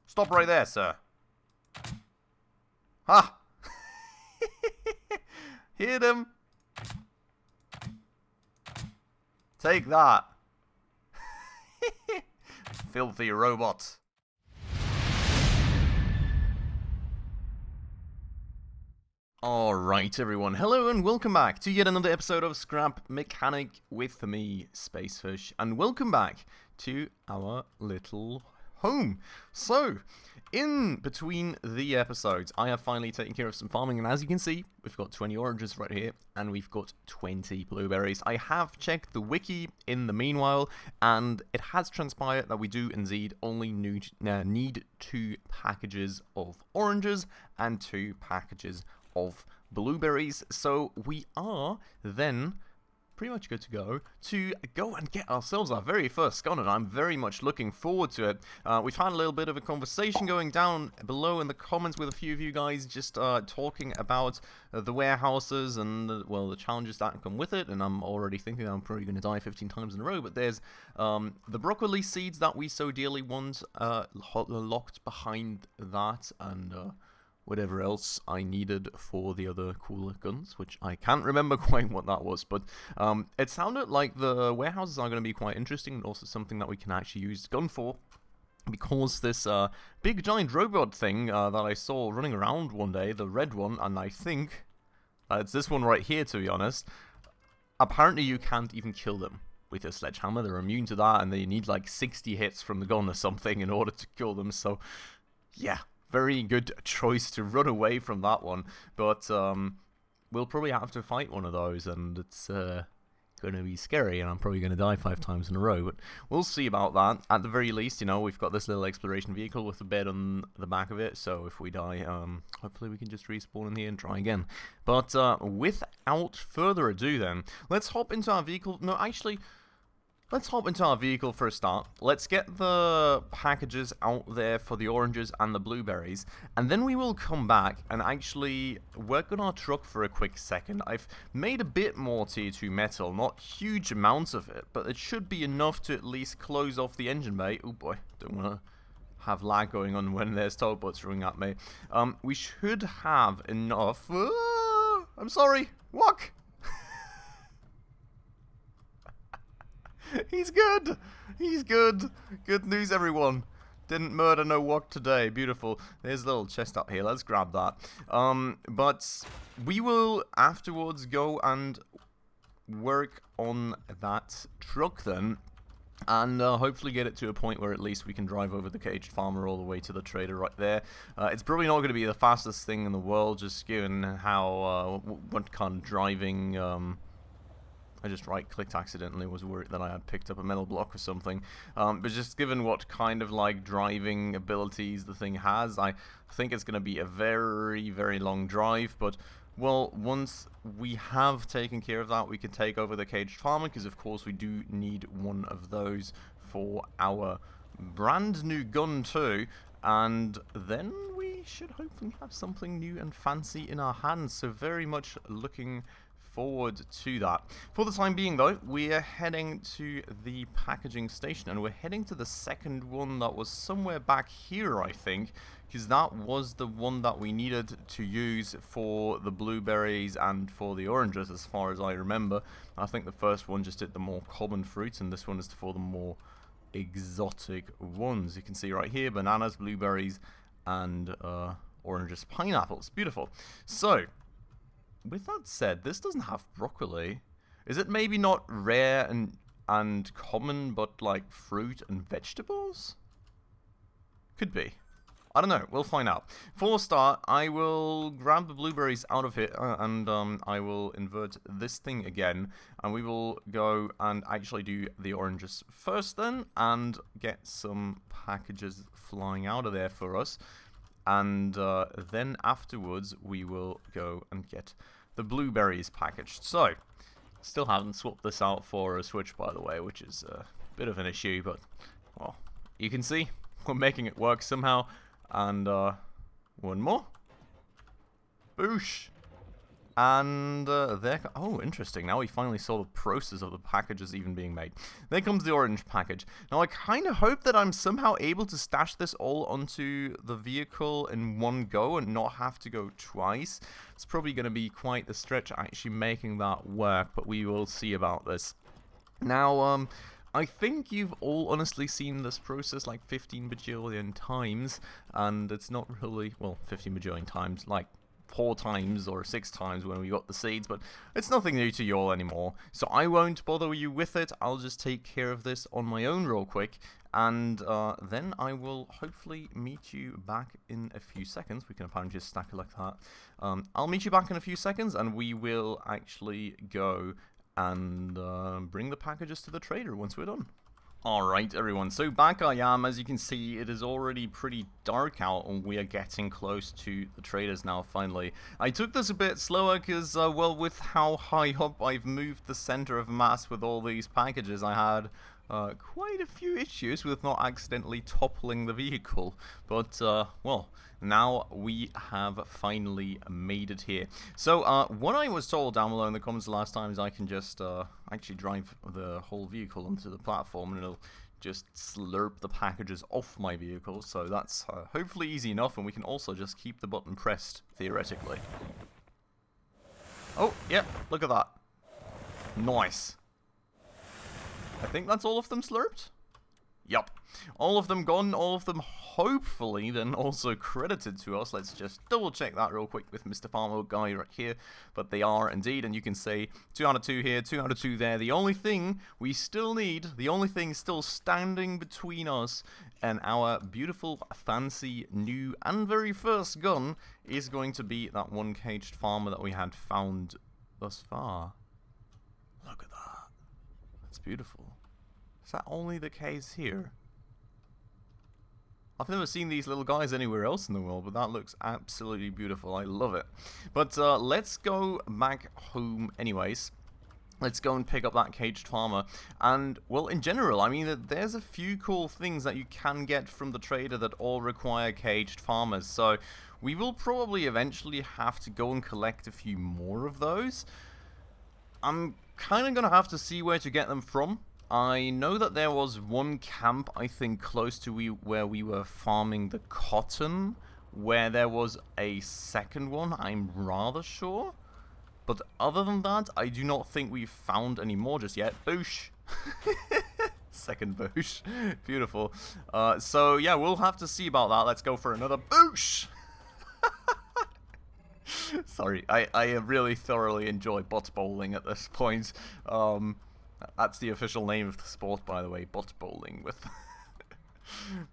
Stop right there, sir. Ha! Hit him. Take that. Filthy robot. Alright everyone, hello and welcome back to yet another episode of Scrap Mechanic with me, Spacefish, and welcome back to our little home. So, in between the episodes, I have finally taken care of some farming, and as you can see, we've got 20 oranges right here, and we've got 20 blueberries. I have checked the wiki in the meanwhile, and it has transpired that we do indeed only need 2 packages of oranges and 2 packages of blueberries, so we are then pretty much good to go and get ourselves our very first gun, and I'm very much looking forward to it. We've had a little bit of a conversation going down below in the comments with a few of you guys just talking about the warehouses and well, the challenges that come with it, and I'm already thinking I'm probably going to die 15 times in a row, but there's the broccoli seeds that we so dearly want locked behind that, and whatever else I needed for the other cooler guns, which I can't remember quite what that was, but it sounded like the warehouses are going to be quite interesting, and also something that we can actually use the gun for, because this big giant robot thing that I saw running around one day, the red one, and I think it's this one right here, to be honest, apparently you can't even kill them with a sledgehammer. They're immune to that, and they need like 60 hits from the gun or something in order to kill them, so yeah. Very good choice to run away from that one, but we'll probably have to fight one of those, and it's going to be scary, and I'm probably going to die 5 times in a row, but we'll see about that. At the very least, you know, we've got this little exploration vehicle with a bed on the back of it, so if we die, hopefully we can just respawn in here and try again. But without further ado then, let's hop into our vehicle. No, actually, let's hop into our vehicle for a start. Let's get the packages out there for the oranges and the blueberries, and then we will come back and actually work on our truck for a quick second. I've made a bit more tier 2 metal, not huge amounts of it, but it should be enough to at least close off the engine bay. Oh boy, don't want to have lag going on when there's Haybots running at me. We should have enough. I'm sorry, walk! He's good! He's good! Good news, everyone. Didn't murder no wok today. Beautiful. There's a little chest up here. Let's grab that. But we will afterwards go and work on that truck then, and hopefully get it to a point where at least we can drive over the caged farmer all the way to the trader right there. It's probably not going to be the fastest thing in the world, just given how what kind of driving I just right-clicked accidentally, was worried that I had picked up a metal block or something. But just given what kind of like driving abilities the thing has, I think it's going to be a very, very long drive. But, well, once we have taken care of that, we can take over the caged farmer, because of course we do need one of those for our brand new gun too. And then we should hopefully have something new and fancy in our hands. So very much looking forward to that. For the time being though, we are heading to the packaging station, and we're heading to the second one that was somewhere back here, I think, because that was the one that we needed to use for the blueberries and for the oranges, as far as I remember. I think the first one just did the more common fruits, and this one is for the more exotic ones. You can see right here, bananas, blueberries, and oranges, pineapples. Beautiful. So with that said, this doesn't have broccoli. Is it maybe not rare and common, but like fruit and vegetables? Could be. I don't know. We'll find out. For a start, I will grab the blueberries out of here, and I will invert this thing again, and we will go and actually do the oranges first then, and get some packages flying out of there for us. And then afterwards, we will go and get the blueberries packaged. So, still haven't swapped this out for a switch, by the way, which is a bit of an issue, but, well, you can see we're making it work somehow. And one more. Boosh. And there, oh, interesting. Now we finally saw the process of the packages even being made. There comes the orange package. Now I kind of hope that I'm somehow able to stash this all onto the vehicle in one go and not have to go twice. It's probably going to be quite the stretch actually making that work, but we will see about this. Now, I think you've all honestly seen this process like 15 bajillion times, and it's not really, well, 15 bajillion times, like 4 times or 6 times when we got the seeds, but it's nothing new to you all anymore, so I won't bother you with it. I'll just take care of this on my own real quick, and then I will hopefully meet you back in a few seconds. We can apparently just stack it like that. I'll meet you back in a few seconds, and we will actually go and bring the packages to the trader once we're done. Alright everyone, so back I am. As you can see, it is already pretty dark out and we are getting close to the traders now finally. I took this a bit slower because, well, with how high up I've moved the center of mass with all these packages, I had quite a few issues with not accidentally toppling the vehicle. But, well, now we have finally made it here. So, what I was told down below in the comments last time is I can just actually drive the whole vehicle onto the platform and it'll just slurp the packages off my vehicle. So that's hopefully easy enough, and we can also just keep the button pressed, theoretically. Oh, yep, look at that. Nice. I think that's all of them slurped? Yup. All of them gone, all of them hopefully then also credited to us. Let's just double check that real quick with Mr. Farmer guy right here. But they are indeed, and you can say 2 out of 2 here, 2 out of 2 there. The only thing we still need, the only thing still standing between us and our beautiful, fancy, new and very first gun is going to be that one caged farmer that we had found thus far. Look at that. That's beautiful. Is that only the case here? I've never seen these little guys anywhere else in the world, but that looks absolutely beautiful. I love it. But let's go back home anyways. Let's go and pick up that caged farmer. And, well, in general, I mean, there's a few cool things that you can get from the trader that all require caged farmers. So we will probably eventually have to go and collect a few more of those. I'm kind of going to have to see where to get them from. I know that there was one camp, I think, close to where we were farming the cotton, where there was a second one, I'm rather sure. But other than that, I do not think we've found any more just yet. Boosh! Second boosh. Beautiful. So, yeah, we'll have to see about that. Let's go for another boosh! Sorry, I really thoroughly enjoy butt bowling at this point. That's the official name of the sport, by the way, butt bowling with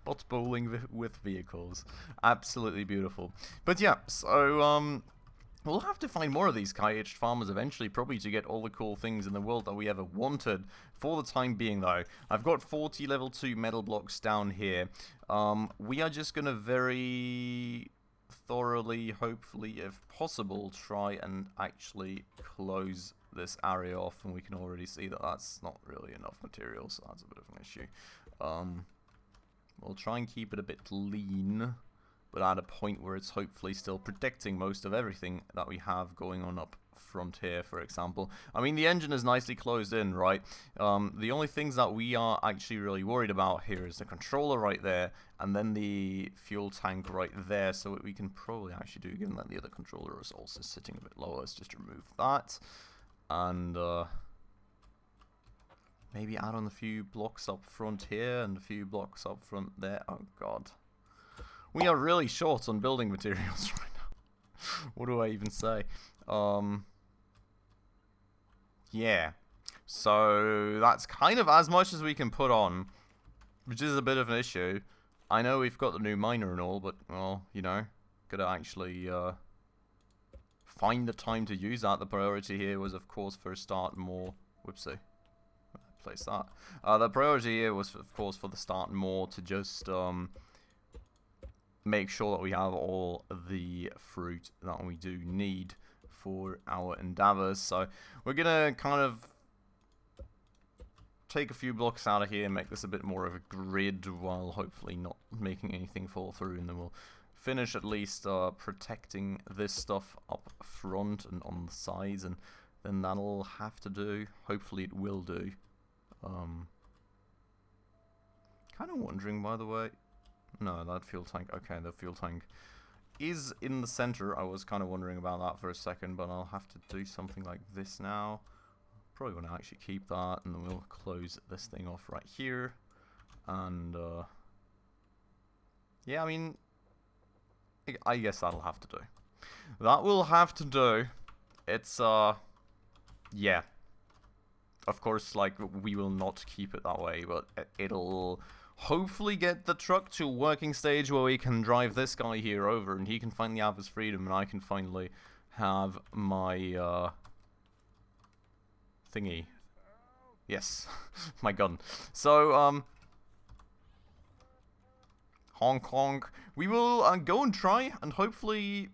butt bowling with vehicles. Absolutely beautiful. But yeah, so we'll have to find more of these caged farmers eventually, probably to get all the cool things in the world that we ever wanted. For the time being, though, I've got 40 level 2 metal blocks down here. We are just gonna very thoroughly, hopefully, if possible, try and actually close this area off, and we can already see that that's not really enough material, so that's a bit of an issue. We'll try and keep it a bit lean, but at a point where it's hopefully still protecting most of everything that we have going on up front here, for example. I mean, the engine is nicely closed in, right? The only things that we are actually really worried about here is the controller right there, and then the fuel tank right there. So what we can probably actually do, given that the other controller is also sitting a bit lower, is just remove that. And maybe add on a few blocks up front here and a few blocks up front there. Oh god, we are really short on building materials right now. What do I even say? Yeah, so that's kind of as much as we can put on, which is a bit of an issue. I know we've got the new miner and all, but, well, you know, gotta actually find the time to use that. The priority here was, of course, for a start more. Whoopsie. Place that. The priority here was, of course, for the start more to just make sure that we have all the fruit that we do need for our endeavors. So we're gonna kind of take a few blocks out of here and make this a bit more of a grid, while hopefully not making anything fall through, and then we'll finish at least protecting this stuff up front and on the sides, and then that'll have to do. Hopefully it will do. Kind of wondering, by the way. No, that fuel tank. Okay, the fuel tank is in the center. I was kind of wondering about that for a second, but I'll have to do something like this now. Probably want to actually keep that, and then we'll close this thing off right here. And yeah, I mean, I guess that'll have to do. That will have to do. It's yeah. Of course, like, we will not keep it that way, but it'll hopefully get the truck to a working stage where we can drive this guy here over, and he can finally have his freedom, and I can finally have my thingy. Yes, my gun. So, honk honk. We will go and try, and hopefully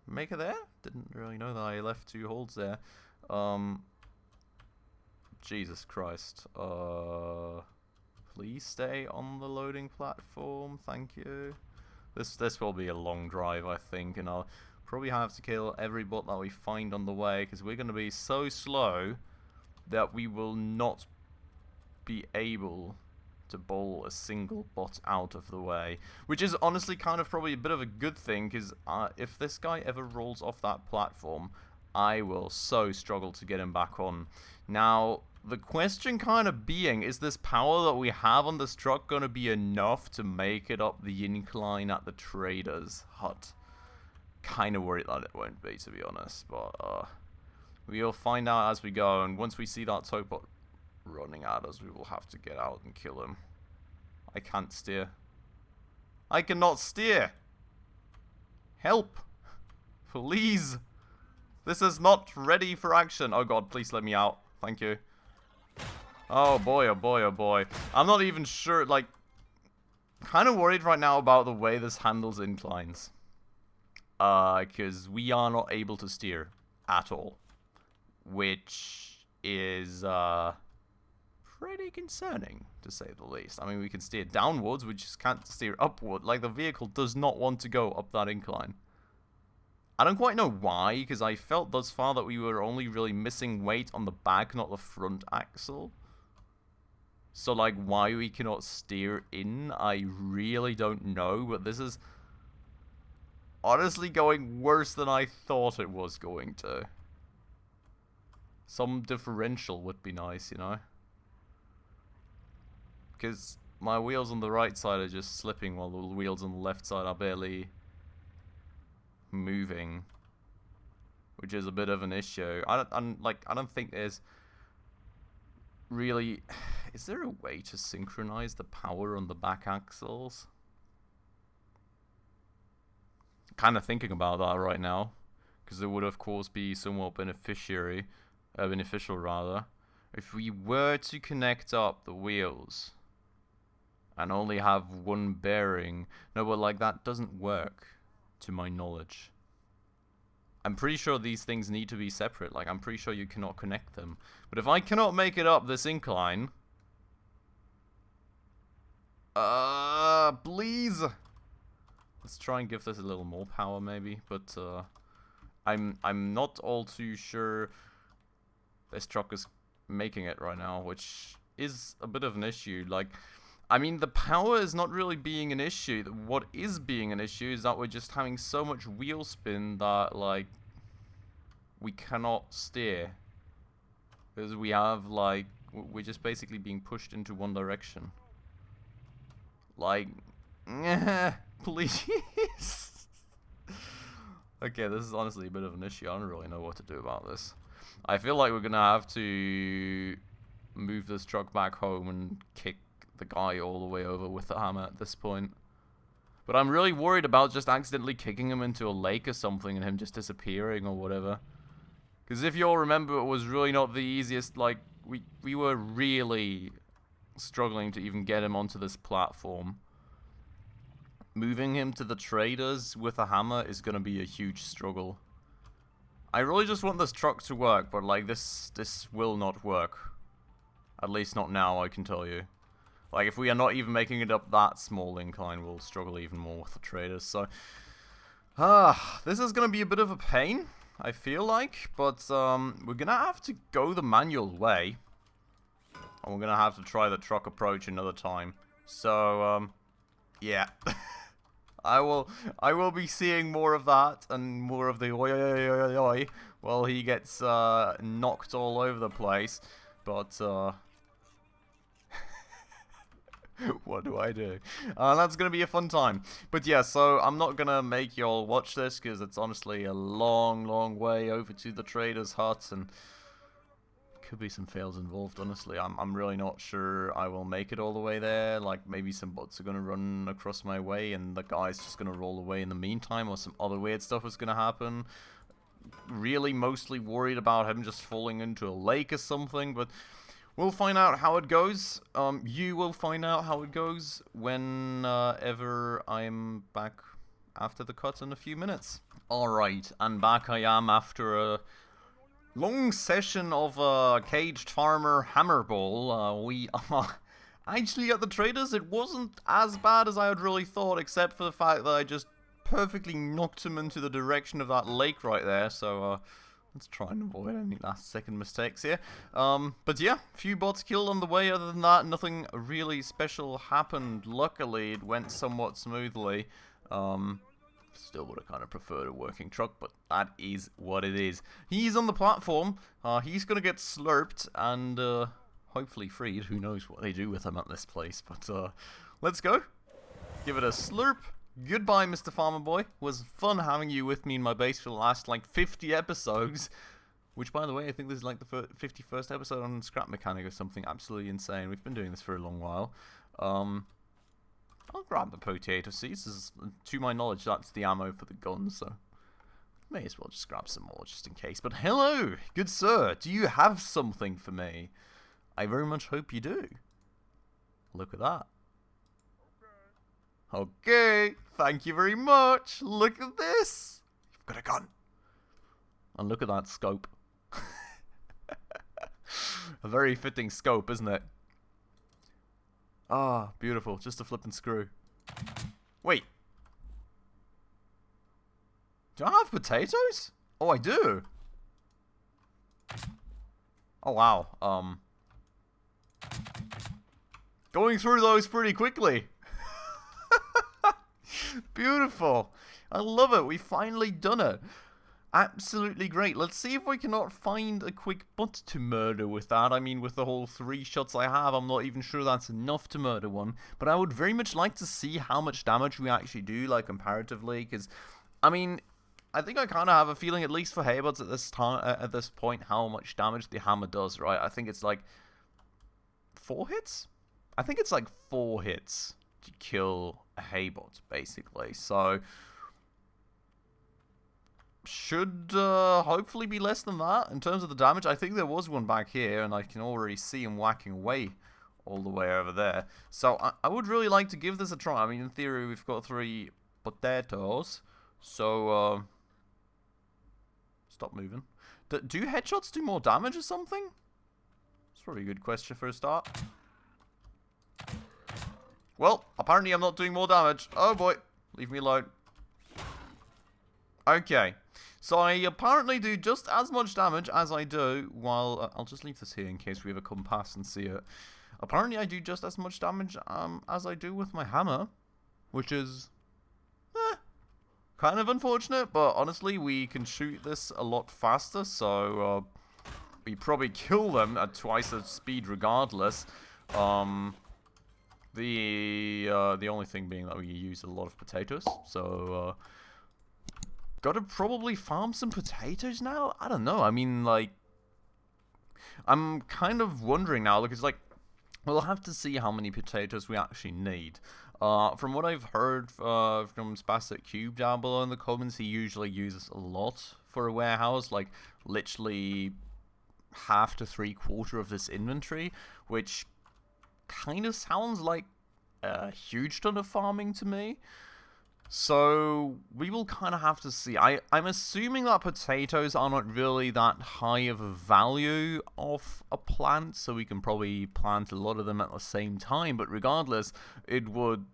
make it there. Didn't really know that I left 2 holes there. Jesus Christ. Please stay on the loading platform. Thank you. This will be a long drive, I think, and I'll probably have to kill every bot that we find on the way, because we're going to be so slow that we will not be able to bowl a single bot out of the way. Which is honestly kind of probably a bit of a good thing, because if this guy ever rolls off that platform, I will so struggle to get him back on. Now, the question kind of being, is this power that we have on this truck going to be enough to make it up the incline at the trader's hut? Kind of worried that it won't be, to be honest, but we'll find out as we go, and once we see that towbot running at us, we will have to get out and kill him. I can't steer. I cannot steer! Help! Please! This is not ready for action. Oh god, please let me out. Thank you. Oh boy, oh boy, oh boy. I'm not even sure, like, kind of worried right now about the way this handles inclines. Because we are not able to steer at all. Which is, pretty concerning, to say the least. I mean, we can steer downwards, we just can't steer upward. Like, the vehicle does not want to go up that incline. I don't quite know why, because I felt thus far that we were only really missing weight on the back, not the front axle. So, like, why we cannot steer in, I really don't know, but this is honestly going worse than I thought it was going to. Some differential would be nice, you know? Because my wheels on the right side are just slipping while the wheels on the left side are barely moving, which is a bit of an issue. I don't think there's really... Is there a way to synchronize the power on the back axles? Kind of thinking about that right now, because it would of course be somewhat beneficial rather, if we were to connect up the wheels and only have one bearing. No, but like that doesn't work, to my knowledge. I'm pretty sure these things need to be separate. Like, I'm pretty sure you cannot connect them. But if I cannot make it up this incline... please! Let's try and give this a little more power, maybe. But, I'm not all too sure this truck is making it right now, which is a bit of an issue. Like... I mean, the power is not really being an issue. What is being an issue is that we're just having so much wheel spin that, like, we cannot steer. Because we have, like, we're just basically being pushed into one direction. Like, please. Okay, this is honestly a bit of an issue. I don't really know what to do about this. I feel like we're going to have to move this truck back home and kick the guy all the way over with the hammer at this point. But I'm really worried about just accidentally kicking him into a lake or something and him just disappearing or whatever. Because if you all remember, it was really not the easiest. Like, we were really struggling to even get him onto this platform. Moving him to the traders with a hammer is going to be a huge struggle. I really just want this truck to work, but like this will not work. At least not now, I can tell you. Like, if we are not even making it up that small incline, we'll struggle even more with the traders. So, this is going to be a bit of a pain, I feel like. But we're going to have to go the manual way. And we're going to have to try the truck approach another time. So, yeah. I will be seeing more of that and more of the oi oi oi oi oi while he gets knocked all over the place. But what do I do? That's gonna be a fun time. But yeah, so I'm not gonna make y'all watch this because it's honestly a long, long way over to the trader's hut, and could be some fails involved. Honestly, I'm really not sure I will make it all the way there. Like, maybe some bots are gonna run across my way and the guy's just gonna roll away in the meantime, or some other weird stuff is gonna happen. Really mostly worried about him just falling into a lake or something, but we'll find out how it goes. You will find out how it goes whenever I'm back after the cut in a few minutes. Alright, and back I am after a long session of Caged Farmer Hammerball. We are actually at the traders. It wasn't as bad as I had really thought, except for the fact that I just perfectly knocked him into the direction of that lake right there. So let's try and avoid any last second mistakes here. But yeah, a few bots killed on the way. Other than that, nothing really special happened. Luckily, it went somewhat smoothly. Still would have kind of preferred a working truck, but that is what it is. He's on the platform. He's going to get slurped and hopefully freed. Who knows what they do with him at this place. But let's go. Give it a slurp. Goodbye, Mr. Farmer Boy. It was fun having you with me in my base for the last, like, 50 episodes. Which, by the way, I think this is like the 51st episode on Scrap Mechanic or something absolutely insane. We've been doing this for a long while. I'll grab the potato seeds. To my knowledge, that's the ammo for the gun, so may as well just grab some more just in case. But hello, good sir. Do you have something for me? I very much hope you do. Look at that. Okay, thank you very much. Look at this. You've got a gun. And look at that scope. A very fitting scope, isn't it? Ah, beautiful. Just a flippin' screw. Wait. Do I have potatoes? Oh, I do. Oh, wow. Going through those pretty quickly. Beautiful. I love it. We've finally done it. Absolutely great. Let's see if we cannot find a quick bot to murder with that. I mean, with the whole 3 shots I have, I'm not even sure that's enough to murder one. But I would very much like to see how much damage we actually do, like, comparatively. Because, I mean, I think I kind of have a feeling, at least for Haybots at this point, how much damage the hammer does, right? I think it's like 4 hits? I think it's like 4 hits to kill a Haybot, basically. So should hopefully be less than that in terms of the damage. I think there was one back here, and I can already see him whacking away all the way over there. So I would really like to give this a try. I mean, in theory, we've got 3 potatoes. So, stop moving. Do headshots do more damage or something? That's probably a good question for a start. Well, apparently I'm not doing more damage. Oh boy, leave me alone. Okay, so I apparently do just as much damage as I do while... I'll just leave this here in case we ever come past and see it. Apparently I do just as much damage as I do with my hammer, which is kind of unfortunate, but honestly we can shoot this a lot faster, so we probably kill them at twice the speed regardless. The only thing being that we use a lot of potatoes, so gotta probably farm some potatoes now? I don't know. I mean, like, I'm kind of wondering now, because, like, we'll have to see how many potatoes we actually need. From what I've heard from Spaceship Cube down below in the comments, he usually uses a lot for a warehouse, like, literally half to 3/4 of this inventory, which kind of sounds like a huge ton of farming to me. So we will kind of have to see. I'm assuming that potatoes are not really that high of a value of a plant, so we can probably plant a lot of them at the same time, but regardless, it would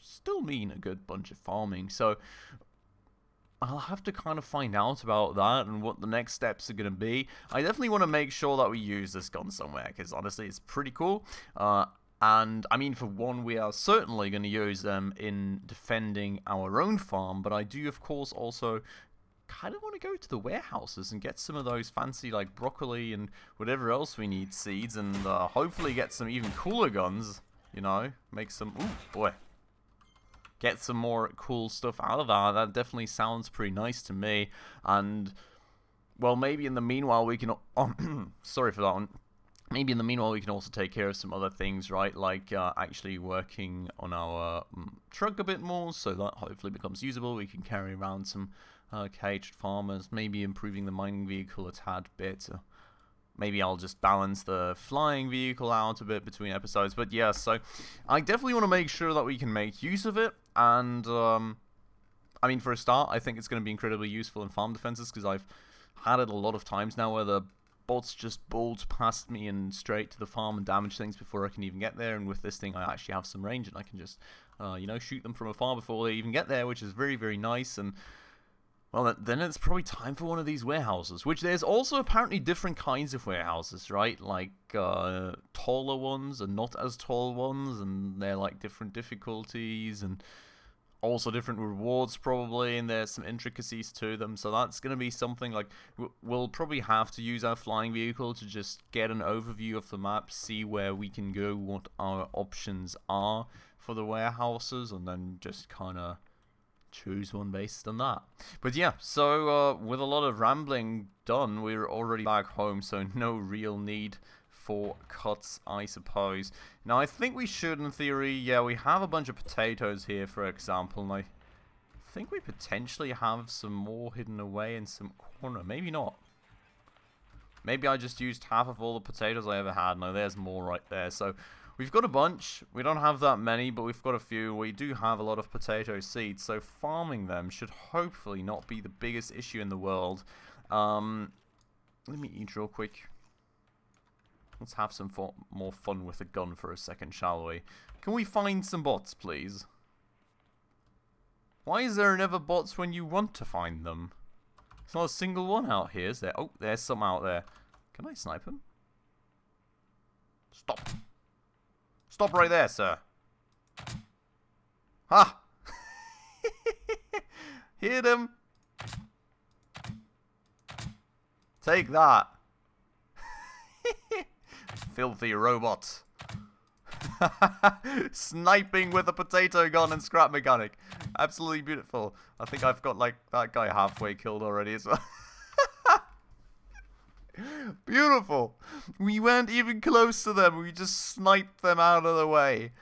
still mean a good bunch of farming. So I'll have to kind of find out about that and what the next steps are going to be. I definitely want to make sure that we use this gun somewhere, because honestly, it's pretty cool. And, I mean, for one, we are certainly going to use them in defending our own farm, but I do, of course, also kind of want to go to the warehouses and get some of those fancy, like, broccoli and whatever else we need seeds, and hopefully get some even cooler guns, you know, make some, ooh, boy, get some more cool stuff out of that. That definitely sounds pretty nice to me, and, well, maybe in the meanwhile we can, sorry for that one. Maybe in the meanwhile we can also take care of some other things, right? Like actually working on our truck a bit more, so that hopefully becomes usable. We can carry around some caged farmers, maybe improving the mining vehicle a tad bit. Maybe I'll just balance the flying vehicle out a bit between episodes. But yeah, so I definitely want to make sure that we can make use of it. And I mean, for a start, I think it's going to be incredibly useful in farm defenses, because I've had it a lot of times now where the bots just bulge past me and straight to the farm and damage things before I can even get there. And with this thing, I actually have some range, and I can just, you know, shoot them from afar before they even get there, which is very, very nice. And, well, then it's probably time for one of these warehouses, which there's also apparently different kinds of warehouses, right? Like, taller ones and not as tall ones, and they're, like, different difficulties, and also different rewards probably, and there's some intricacies to them. So that's going to be something like we'll probably have to use our flying vehicle to just get an overview of the map, see where we can go, what our options are for the warehouses, and then just kind of choose one based on that. But yeah, so with a lot of rambling done, we're already back home, so no real need for cuts, I suppose. Now, I think we should, in theory, yeah, we have a bunch of potatoes here, for example, and I think we potentially have some more hidden away in some corner. Maybe not. Maybe I just used half of all the potatoes I ever had. No, there's more right there. So, we've got a bunch. We don't have that many, but we've got a few. We do have a lot of potato seeds, so farming them should hopefully not be the biggest issue in the world. Let me eat real quick. Let's have some more fun with a gun for a second, shall we? Can we find some bots, please? Why is there never bots when you want to find them? There's not a single one out here, is there? Oh, there's some out there. Can I snipe him? Stop. Stop right there, sir. Ha! Hit him. Take that. Filthy robot. Sniping with a potato gun and scrap mechanic. Absolutely beautiful. I think I've got like that guy halfway killed already as well. Beautiful. We weren't even close to them. We just sniped them out of the way.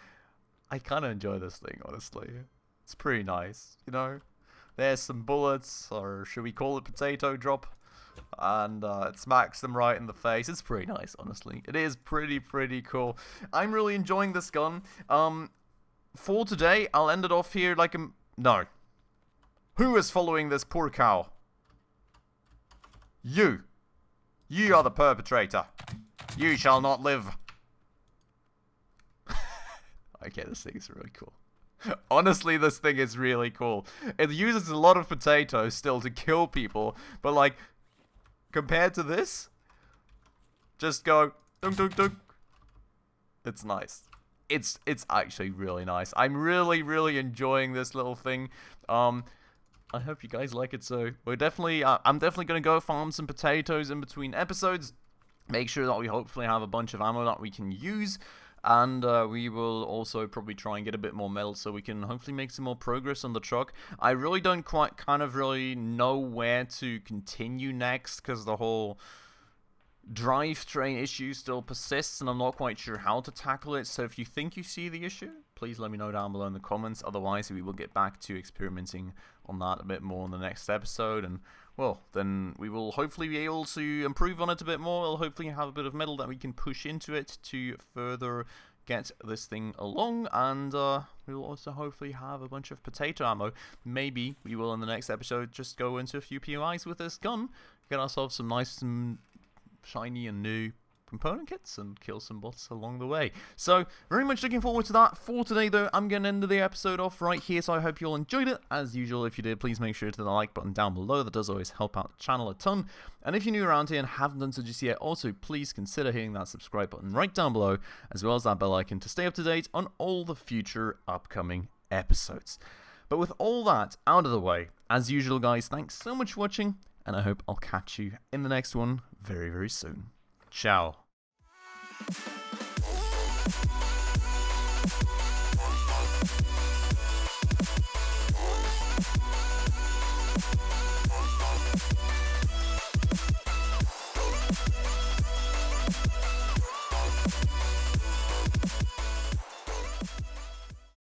I kind of enjoy this thing, honestly. It's pretty nice, you know. There's some bullets, or should we call it potato drop? And it smacks them right in the face. It's pretty nice, honestly. It is pretty cool. I'm really enjoying this gun. For today, I'll end it off here like a... No. Who is following this poor cow? You. You are the perpetrator. You shall not live. Okay, this thing is really cool. Honestly, this thing is really cool. It uses a lot of potatoes still to kill people, but like... compared to this, just go dunk dunk dunk. It's nice. It's actually really nice. I'm really enjoying this little thing. I hope you guys like it. So we're definitely, I'm definitely gonna go farm some potatoes in between episodes. Make sure that we hopefully have a bunch of ammo that we can use. And we will also probably try and get a bit more metal so we can hopefully make some more progress on the truck. I really don't quite really know where to continue next, because the whole drivetrain issue still persists and I'm not quite sure how to tackle it. So if you think you see the issue, please let me know down below in the comments. Otherwise, we will get back to experimenting on that a bit more in the next episode. And, well, then we will hopefully be able to improve on it a bit more. We'll hopefully have a bit of metal that we can push into it to further get this thing along, and we'll also hopefully have a bunch of potato ammo. Maybe we will in the next episode just go into a few POIs with this gun, get ourselves some nice and shiny and new component kits and kill some bots along the way. So very much looking forward to that. For today though, I'm going to end the episode off right here, so I hope you all enjoyed it. As usual, if you did, please make sure to hit the like button down below. That does always help out the channel a ton. And if you're new around here and haven't done so just yet, also please consider hitting that subscribe button right down below, as well as that bell icon to stay up to date on all the future upcoming episodes. But with all that out of the way, as usual guys, thanks so much for watching, and I hope I'll catch you in the next one very, very soon. Ciao.